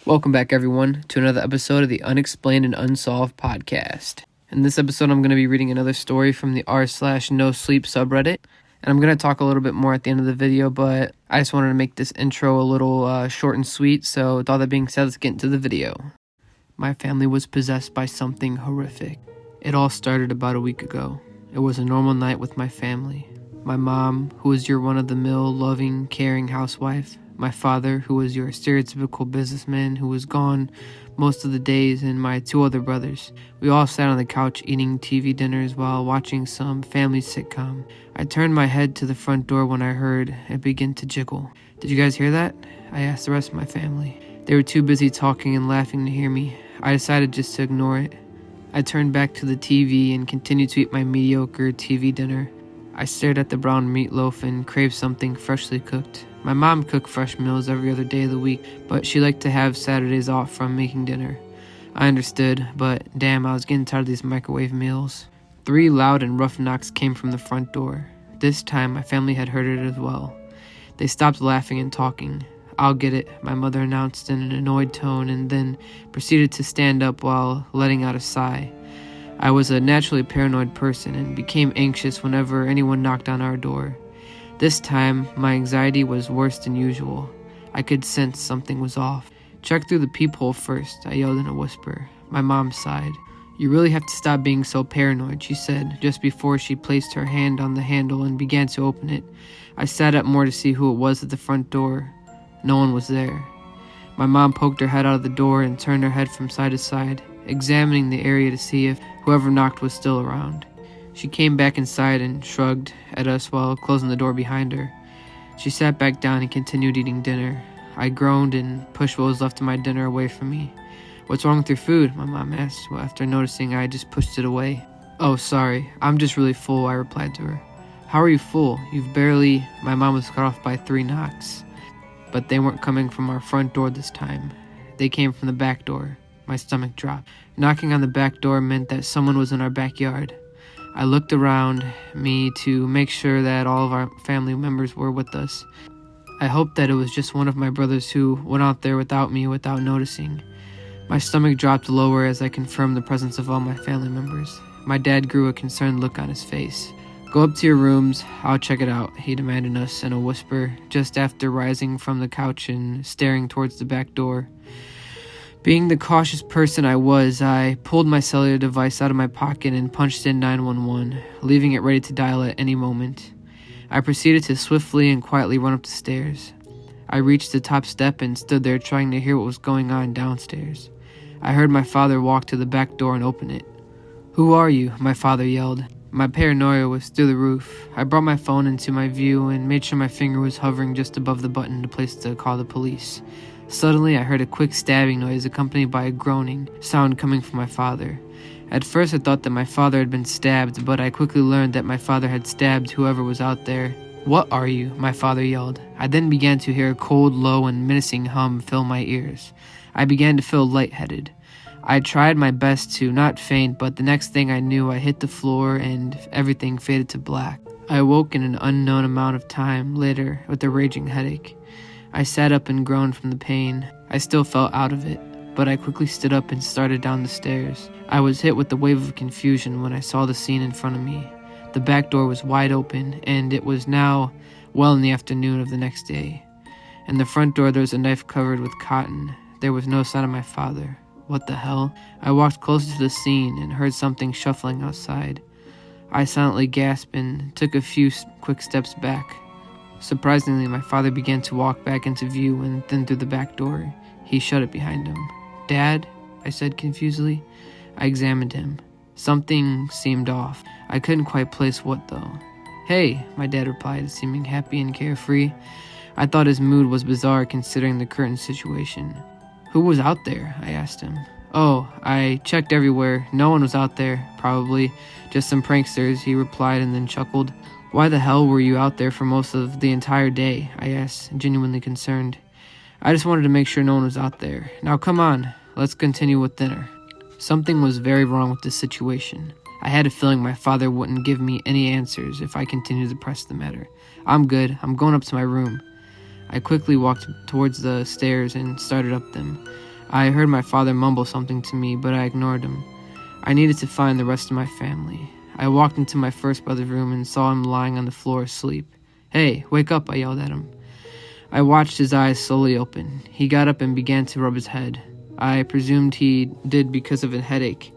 Welcome back, everyone, to another episode of the Unexplained and Unsolved podcast. In this episode, I'm going to be reading another story from the r/nosleep subreddit, and I'm going to talk a little bit more at the end of the video, but I just wanted to make this intro a little short and sweet, so with all that being said, let's get into the video. My family was possessed by something horrific. It all started about a week ago. It was a normal night with my family. My mom, who was your run-of-the-mill, loving, caring housewife. My father, who was your stereotypical businessman who was gone most of the days, and my two other brothers. We all sat on the couch eating TV dinners while watching some family sitcom. I turned my head to the front door when I heard it begin to jiggle. "Did you guys hear that?" I asked the rest of my family. They were too busy talking and laughing to hear me. I decided just to ignore it. I turned back to the TV and continued to eat my mediocre TV dinner. I stared at the brown meatloaf and craved something freshly cooked. My mom cooked fresh meals every other day of the week, but she liked to have Saturdays off from making dinner. I understood, but damn, I was getting tired of these microwave meals. 3 loud and rough knocks came from the front door. This time, my family had heard it as well. They stopped laughing and talking. "I'll get it," my mother announced in an annoyed tone, and then proceeded to stand up while letting out a sigh. I was a naturally paranoid person and became anxious whenever anyone knocked on our door. This time, my anxiety was worse than usual. I could sense something was off. "Check through the peephole first," I yelled in a whisper. My mom sighed. "You really have to stop being so paranoid," she said, just before she placed her hand on the handle and began to open it. I sat up more to see who it was at the front door. No one was there. My mom poked her head out of the door and turned her head from side to side, examining the area to see if whoever knocked was still around. She came back inside and shrugged at us while closing the door behind her. She sat back down and continued eating dinner. I groaned and pushed what was left of my dinner away from me. "What's wrong with your food?" my mom asked, after noticing I had just pushed it away. "Oh, sorry, I'm just really full," I replied to her. "How are you full? You've barely..." My mom was cut off by 3 knocks. But they weren't coming from our front door this time. They came from the back door. My stomach dropped. Knocking on the back door meant that someone was in our backyard. I looked around me to make sure that all of our family members were with us. I hoped that it was just one of my brothers who went out there without me without noticing. My stomach dropped lower as I confirmed the presence of all my family members. My dad grew a concerned look on his face. "Go up to your rooms, I'll check it out," he demanded us in a whisper, just after rising from the couch and staring towards the back door. Being the cautious person I was, I pulled my cellular device out of my pocket and punched in 911, leaving it ready to dial at any moment. I proceeded to swiftly and quietly run up the stairs. I reached the top step and stood there trying to hear what was going on downstairs. I heard my father walk to the back door and open it. "Who are you?" my father yelled. My paranoia was through the roof. I brought my phone into my view and made sure my finger was hovering just above the button to place to call the police. Suddenly, I heard a quick stabbing noise accompanied by a groaning sound coming from my father. At first, I thought that my father had been stabbed, but I quickly learned that my father had stabbed whoever was out there. "What are you?" my father yelled. I then began to hear a cold, low, and menacing hum fill my ears. I began to feel lightheaded. I tried my best to not faint, but the next thing I knew, I hit the floor and everything faded to black. I awoke in an unknown amount of time later with a raging headache. I sat up and groaned from the pain. I still felt out of it, but I quickly stood up and started down the stairs. I was hit with a wave of confusion when I saw the scene in front of me. The back door was wide open, and it was now well in the afternoon of the next day. In the front door, there was a knife covered with cotton. There was no sign of my father. What the hell? I walked closer to the scene and heard something shuffling outside. I silently gasped and took a few quick steps back. Surprisingly, my father began to walk back into view and then through the back door. He shut it behind him. "Dad?" I said confusedly. I examined him. Something seemed off. I couldn't quite place what, though. "Hey," my dad replied, seeming happy and carefree. I thought his mood was bizarre considering the current situation. "Who was out there?" I asked him. "Oh, I checked everywhere. No one was out there, probably. Just some pranksters," he replied and then chuckled. "Why the hell were you out there for most of the entire day?" I asked, genuinely concerned. "I just wanted to make sure no one was out there. Now come on, let's continue with dinner." Something was very wrong with this situation. I had a feeling my father wouldn't give me any answers if I continued to press the matter. "I'm good. I'm going up to my room." I quickly walked towards the stairs and started up them. I heard my father mumble something to me, but I ignored him. I needed to find the rest of my family. I walked into my first brother's room and saw him lying on the floor asleep. "Hey, wake up," I yelled at him. I watched his eyes slowly open. He got up and began to rub his head. I presumed he did because of a headache.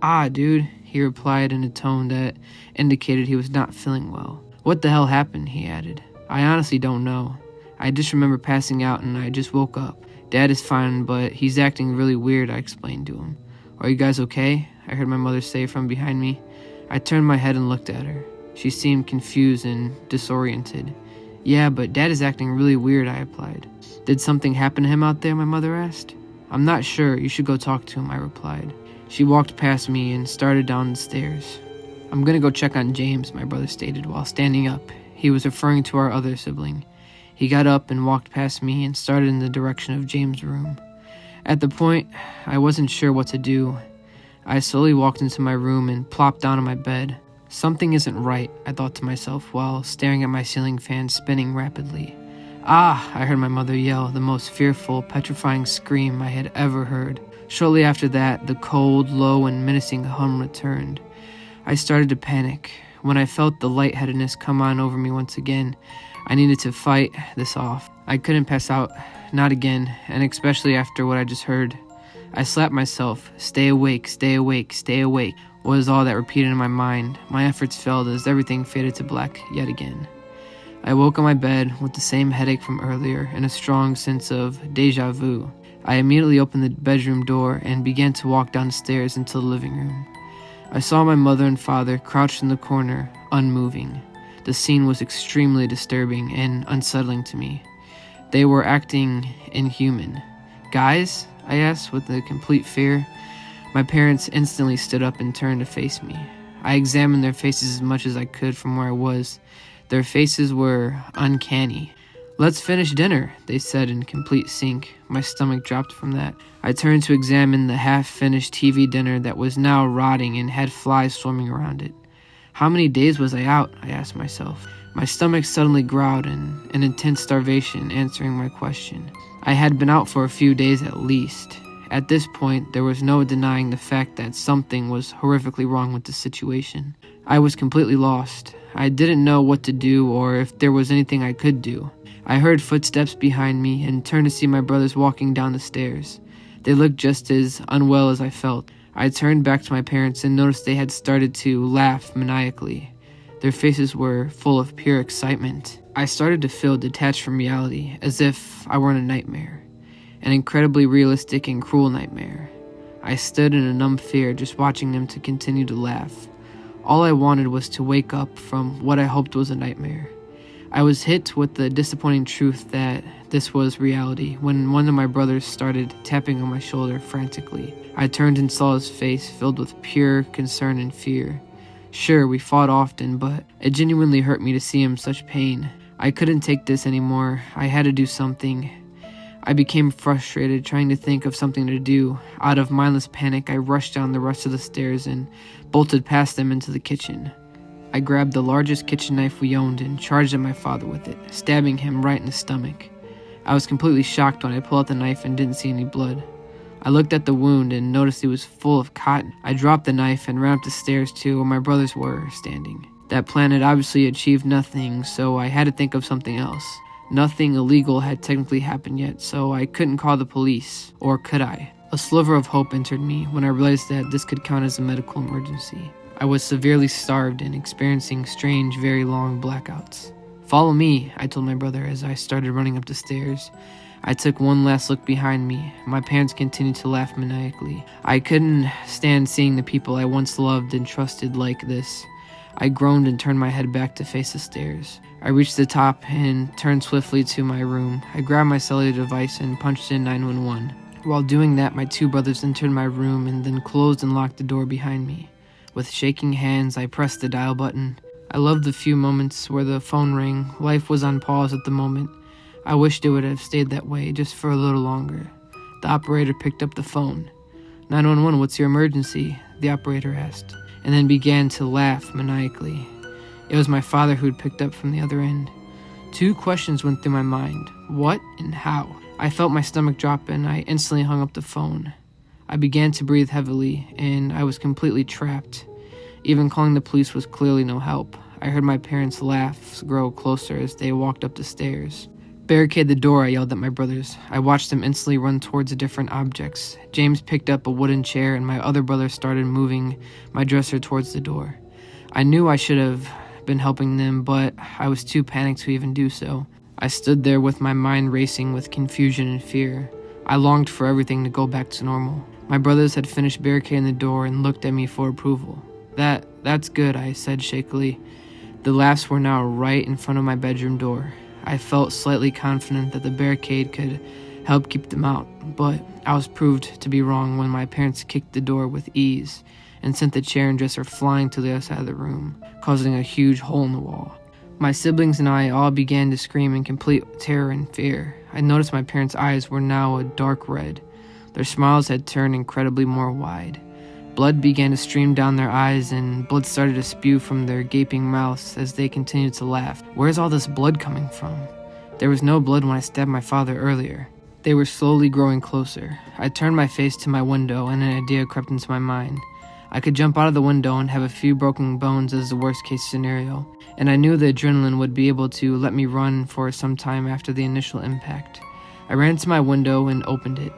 "Ah, dude," he replied in a tone that indicated he was not feeling well. "What the hell happened?" he added. "I honestly don't know. I just remember passing out and I just woke up. Dad is fine, but he's acting really weird," I explained to him. "Are you guys okay?" I heard my mother say from behind me. I turned my head and looked at her. She seemed confused and disoriented. "Yeah, but Dad is acting really weird," I replied. "Did something happen to him out there?" my mother asked. "I'm not sure. You should go talk to him," I replied. She walked past me and started down the stairs. "I'm gonna go check on James," my brother stated while standing up. He was referring to our other sibling. He got up and walked past me and started in the direction of James' room. At the point, I wasn't sure what to do. I slowly walked into my room and plopped down on my bed. Something isn't right, I thought to myself while staring at my ceiling fan spinning rapidly. "Ah!" I heard my mother yell, the most fearful, petrifying scream I had ever heard. Shortly after that, the cold, low, and menacing hum returned. I started to panic. When I felt the lightheadedness come on over me once again, I needed to fight this off. I couldn't pass out, not again, and especially after what I just heard. I slapped myself. "Stay awake, stay awake, stay awake," was all that repeated in my mind. My efforts failed as everything faded to black yet again. I woke on my bed with the same headache from earlier and a strong sense of déjà vu. I immediately opened the bedroom door and began to walk down the stairs into the living room. I saw my mother and father crouched in the corner, unmoving. The scene was extremely disturbing and unsettling to me. They were acting inhuman. "Guys?" I asked with a complete fear. My parents instantly stood up and turned to face me. I examined their faces as much as I could from where I was. Their faces were uncanny. "Let's finish dinner," they said in complete sync. My stomach dropped from that. I turned to examine the half-finished TV dinner that was now rotting and had flies swarming around it. How many days was I out? I asked myself. My stomach suddenly growled in an intense starvation answering my question. I had been out for a few days at least. At this point, there was no denying the fact that something was horrifically wrong with the situation. I was completely lost. I didn't know what to do or if there was anything I could do. I heard footsteps behind me and turned to see my brothers walking down the stairs. They looked just as unwell as I felt. I turned back to my parents and noticed they had started to laugh maniacally. Their faces were full of pure excitement. I started to feel detached from reality, as if I were in a nightmare. An incredibly realistic and cruel nightmare. I stood in a numb fear just watching them to continue to laugh. All I wanted was to wake up from what I hoped was a nightmare. I was hit with the disappointing truth that this was reality when one of my brothers started tapping on my shoulder frantically. I turned and saw his face filled with pure concern and fear. Sure, we fought often, but it genuinely hurt me to see him in such pain. I couldn't take this anymore. I had to do something. I became frustrated, trying to think of something to do. Out of mindless panic, I rushed down the rest of the stairs and bolted past them into the kitchen. I grabbed the largest kitchen knife we owned and charged at my father with it, stabbing him right in the stomach. I was completely shocked when I pulled out the knife and didn't see any blood. I looked at the wound and noticed it was full of cotton. I dropped the knife and ran up the stairs to where my brothers were standing. That plan had obviously achieved nothing, so I had to think of something else. Nothing illegal had technically happened yet, so I couldn't call the police. Or could I? A sliver of hope entered me when I realized that this could count as a medical emergency. I was severely starved and experiencing strange, very long blackouts. "Follow me," I told my brother as I started running up the stairs. I took one last look behind me. My parents continued to laugh maniacally. I couldn't stand seeing the people I once loved and trusted like this. I groaned and turned my head back to face the stairs. I reached the top and turned swiftly to my room. I grabbed my cellular device and punched in 911. While doing that, my two brothers entered my room and then closed and locked the door behind me. With shaking hands, I pressed the dial button. I loved the few moments where the phone rang. Life was on pause at the moment. I wished it would have stayed that way just for a little longer. The operator picked up the phone. 911, what's your emergency? The operator asked, and then began to laugh maniacally. It was my father who had picked up from the other end. Two questions went through my mind. What and how? I felt my stomach drop and I instantly hung up the phone. I began to breathe heavily and I was completely trapped. Even calling the police was clearly no help. I heard my parents' laughs grow closer as they walked up the stairs. "Barricade the door," I yelled at my brothers. I watched them instantly run towards the different objects. James picked up a wooden chair and my other brother started moving my dresser towards the door. I knew I should have been helping them, but I was too panicked to even do so. I stood there with my mind racing with confusion and fear. I longed for everything to go back to normal. My brothers had finished barricading the door and looked at me for approval. That's good," I said shakily. The laughs were now right in front of my bedroom door. I felt slightly confident that the barricade could help keep them out, but I was proved to be wrong when my parents kicked the door with ease and sent the chair and dresser flying to the other side of the room, causing a huge hole in the wall. My siblings and I all began to scream in complete terror and fear. I noticed my parents' eyes were now a dark red. Their smiles had turned incredibly more wide. Blood began to stream down their eyes and blood started to spew from their gaping mouths as they continued to laugh. Where's all this blood coming from? There was no blood when I stabbed my father earlier. They were slowly growing closer. I turned my face to my window and an idea crept into my mind. I could jump out of the window and have a few broken bones as the worst case scenario, and I knew the adrenaline would be able to let me run for some time after the initial impact. I ran to my window and opened it.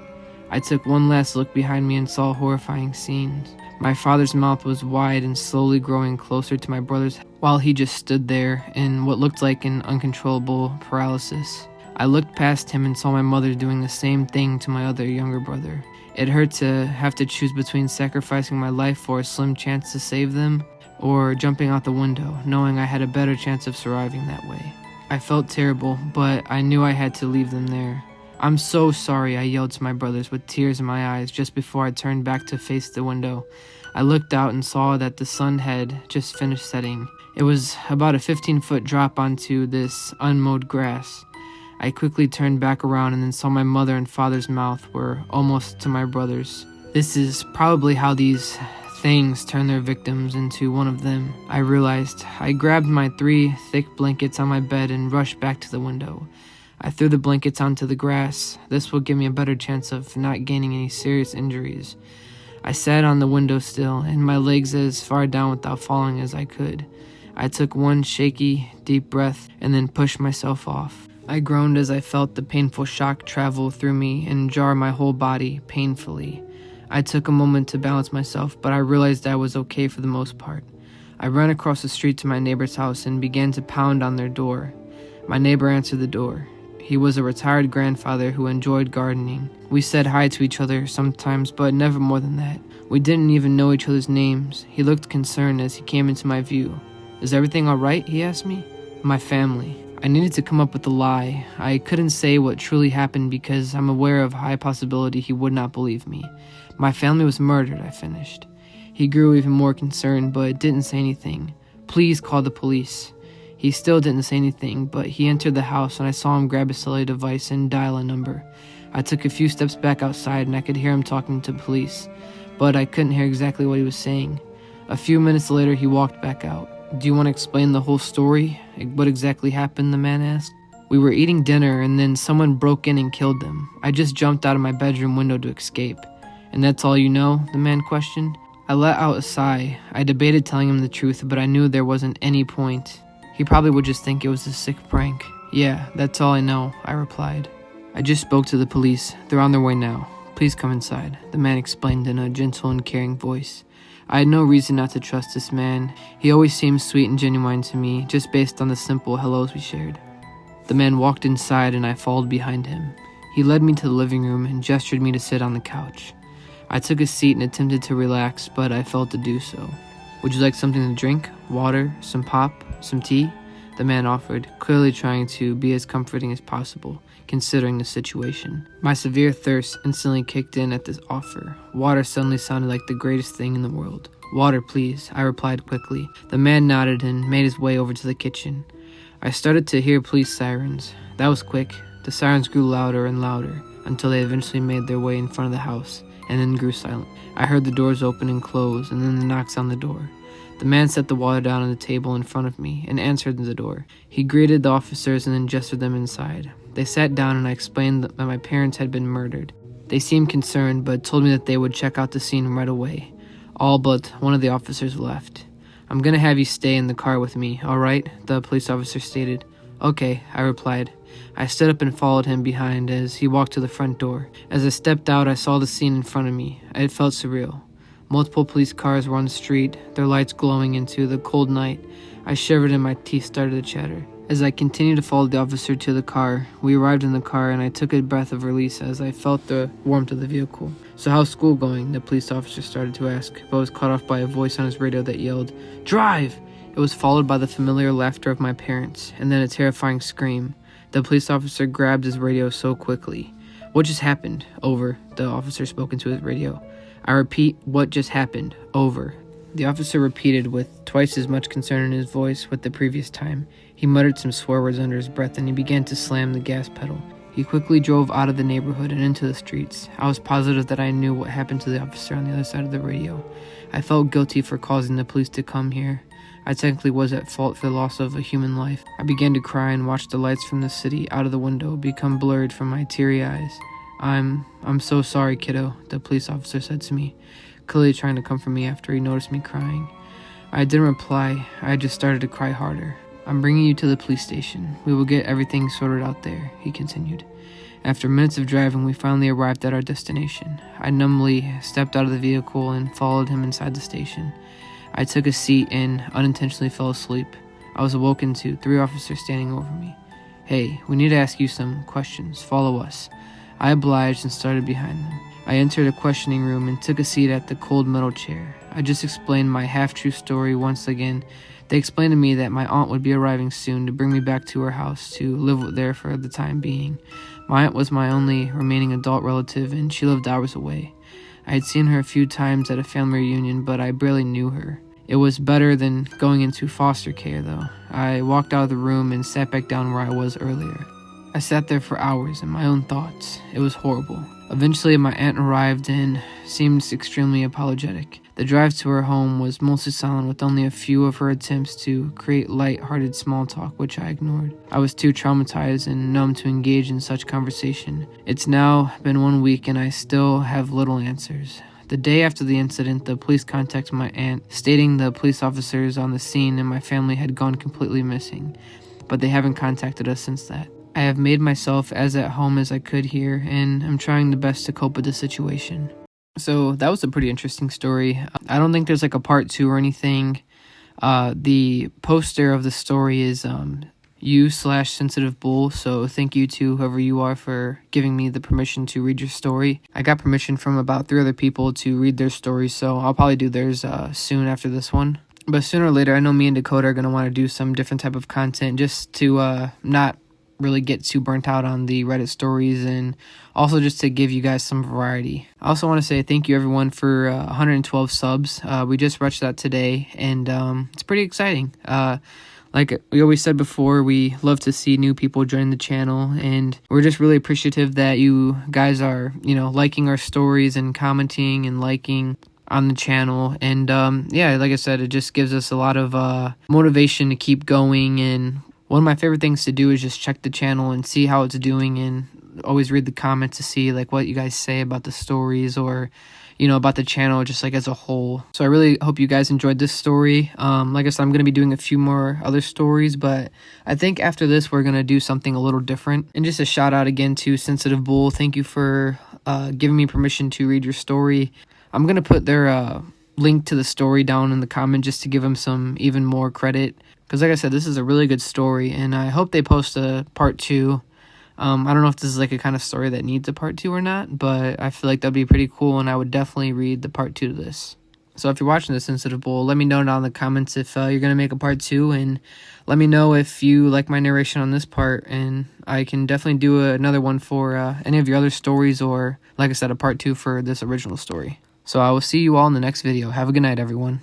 I took one last look behind me and saw horrifying scenes. My father's mouth was wide and slowly growing closer to my brother's while he just stood there in what looked like an uncontrollable paralysis. I looked past him and saw my mother doing the same thing to my other younger brother. It hurt to have to choose between sacrificing my life for a slim chance to save them or jumping out the window, knowing I had a better chance of surviving that way. I felt terrible, but I knew I had to leave them there. "I'm so sorry," I yelled to my brothers with tears in my eyes just before I turned back to face the window. I looked out and saw that the sun had just finished setting. It was about a 15-foot drop onto this unmowed grass. I quickly turned back around and then saw my mother and father's mouth were almost to my brother's. This is probably how these things turn their victims into one of them, I realized. I grabbed my 3 thick blankets on my bed and rushed back to the window. I threw the blankets onto the grass. This will give me a better chance of not gaining any serious injuries. I sat on the windowsill and my legs as far down without falling as I could. I took one shaky, deep breath and then pushed myself off. I groaned as I felt the painful shock travel through me and jar my whole body painfully. I took a moment to balance myself, but I realized I was okay for the most part. I ran across the street to my neighbor's house and began to pound on their door. My neighbor answered the door. He was a retired grandfather who enjoyed gardening. We said hi to each other sometimes, but never more than that. We didn't even know each other's names. He looked concerned as he came into my view. "Is everything all right?" he asked me. "My family." I needed to come up with a lie. I couldn't say what truly happened because I'm aware of high possibility he would not believe me. "My family was murdered," I finished. He grew even more concerned, but didn't say anything. "Please call the police." He still didn't say anything, but he entered the house and I saw him grab a cellular device and dial a number. I took a few steps back outside and I could hear him talking to police, but I couldn't hear exactly what he was saying. A few minutes later, he walked back out. "Do you want to explain the whole story? What exactly happened?" the man asked. "We were eating dinner and then someone broke in and killed them. I just jumped out of my bedroom window to escape." "And that's all you know?" the man questioned. I let out a sigh. I debated telling him the truth, but I knew there wasn't any point. He probably would just think it was a sick prank. "Yeah, that's all I know," I replied. "I just spoke to the police. They're on their way now. Please come inside," the man explained in a gentle and caring voice. I had no reason not to trust this man. He always seemed sweet and genuine to me, just based on the simple hellos we shared. The man walked inside and I followed behind him. He led me to the living room and gestured me to sit on the couch. I took a seat and attempted to relax, but I failed to do so. "Would you like something to drink? Water? Some pop? Some tea?" the man offered, clearly trying to be as comforting as possible, considering the situation. My severe thirst instantly kicked in at this offer. Water suddenly sounded like the greatest thing in the world. "Water, please," I replied quickly. The man nodded and made his way over to the kitchen. I started to hear police sirens. That was quick. The sirens grew louder and louder until they eventually made their way in front of the house and then grew silent. I heard the doors open and close and then the knocks on the door. The man set the water down on the table in front of me and answered the door. He greeted the officers and then gestured them inside. They sat down and I explained that my parents had been murdered. They seemed concerned but told me that they would check out the scene right away. All but one of the officers left. "I'm gonna have you stay in the car with me, all right?" the police officer stated. "Okay," I replied. I stood up and followed him behind as he walked to the front door. As I stepped out, I saw the scene in front of me. It felt surreal. Multiple police cars were on the street, their lights glowing into the cold night. I shivered and my teeth started to chatter. As I continued to follow the officer to the car, we arrived in the car and I took a breath of release as I felt the warmth of the vehicle. "So how's school going?" the police officer started to ask, but was cut off by a voice on his radio that yelled, "Drive!" It was followed by the familiar laughter of my parents, and then a terrifying scream. The police officer grabbed his radio so quickly. "What just happened?" "Over," the officer spoke into his radio. "I repeat, what just happened?" "Over." The officer repeated with twice as much concern in his voice with the previous time. He muttered some swear words under his breath and he began to slam the gas pedal. He quickly drove out of the neighborhood and into the streets. I was positive that I knew what happened to the officer on the other side of the radio. I felt guilty for causing the police to come here. I technically was at fault for the loss of a human life. I began to cry and watched the lights from the city out of the window become blurred from my teary eyes. I'm so sorry, kiddo," the police officer said to me, clearly trying to comfort me after he noticed me crying. I didn't reply. I just started to cry harder. "I'm bringing you to the police station. We will get everything sorted out there," he continued. After minutes of driving, we finally arrived at our destination. I numbly stepped out of the vehicle and followed him inside the station. I took a seat and unintentionally fell asleep. I was awoken to 3 officers standing over me. "Hey, we need to ask you some questions. Follow us." I obliged and started behind them. I entered a questioning room and took a seat at the cold metal chair. I just explained my half-true story once again. They explained to me that my aunt would be arriving soon to bring me back to her house to live there for the time being. My aunt was my only remaining adult relative and she lived hours away. I had seen her a few times at a family reunion, but I barely knew her. It was better than going into foster care, though. I walked out of the room and sat back down where I was earlier. I sat there for hours in my own thoughts. It was horrible. Eventually, my aunt arrived and seemed extremely apologetic. The drive to her home was mostly silent, with only a few of her attempts to create light-hearted small talk, which I ignored. I was too traumatized and numb to engage in such conversation. It's now been 1 week and I still have little answers. The day after the incident, the police contacted my aunt, stating the police officers on the scene and my family had gone completely missing, but they haven't contacted us since that. I have made myself as at home as I could here, and I'm trying the best to cope with the situation. So that was a pretty interesting story. I don't think there's like a part 2 or anything. The poster of the story is you/sensitive bull, so thank you to whoever you are for giving me the permission to read your story. I got permission from about 3 other people to read their stories, so I'll probably do theirs soon after this one. But sooner or later, I know me and Dakota are going to want to do some different type of content just to not really get too burnt out on the Reddit stories, and also just to give you guys some variety. I also want to say thank you everyone for 112 subs. We just reached that today, and it's pretty exciting. Like we always said before, we love to see new people join the channel, and we're just really appreciative that you guys are, liking our stories and commenting and liking on the channel. And yeah, like I said, it just gives us a lot of motivation to keep going. And one of my favorite things to do is just check the channel and see how it's doing, and always read the comments to see like what you guys say about the stories, or about the channel just like as a whole. So I really hope you guys enjoyed this story. Like I said, I'm going to be doing a few more other stories, but I think after this we're going to do something a little different. And just a shout out again to Sensitive Bull. Thank you for giving me permission to read your story. I'm going to put their link to the story down in the comment just to give them some even more credit. Because like I said, this is a really good story, and I hope they post a part 2. I don't know if this is like a kind of story that needs a part 2 or not, but I feel like that'd be pretty cool, and I would definitely read the part 2 to this. So if you're watching this Sensitive Bull, let me know down in the comments if you're going to make a part 2, and let me know if you like my narration on this part, and I can definitely do another one for any of your other stories, or like I said, a part 2 for this original story. So I will see you all in the next video. Have a good night, everyone.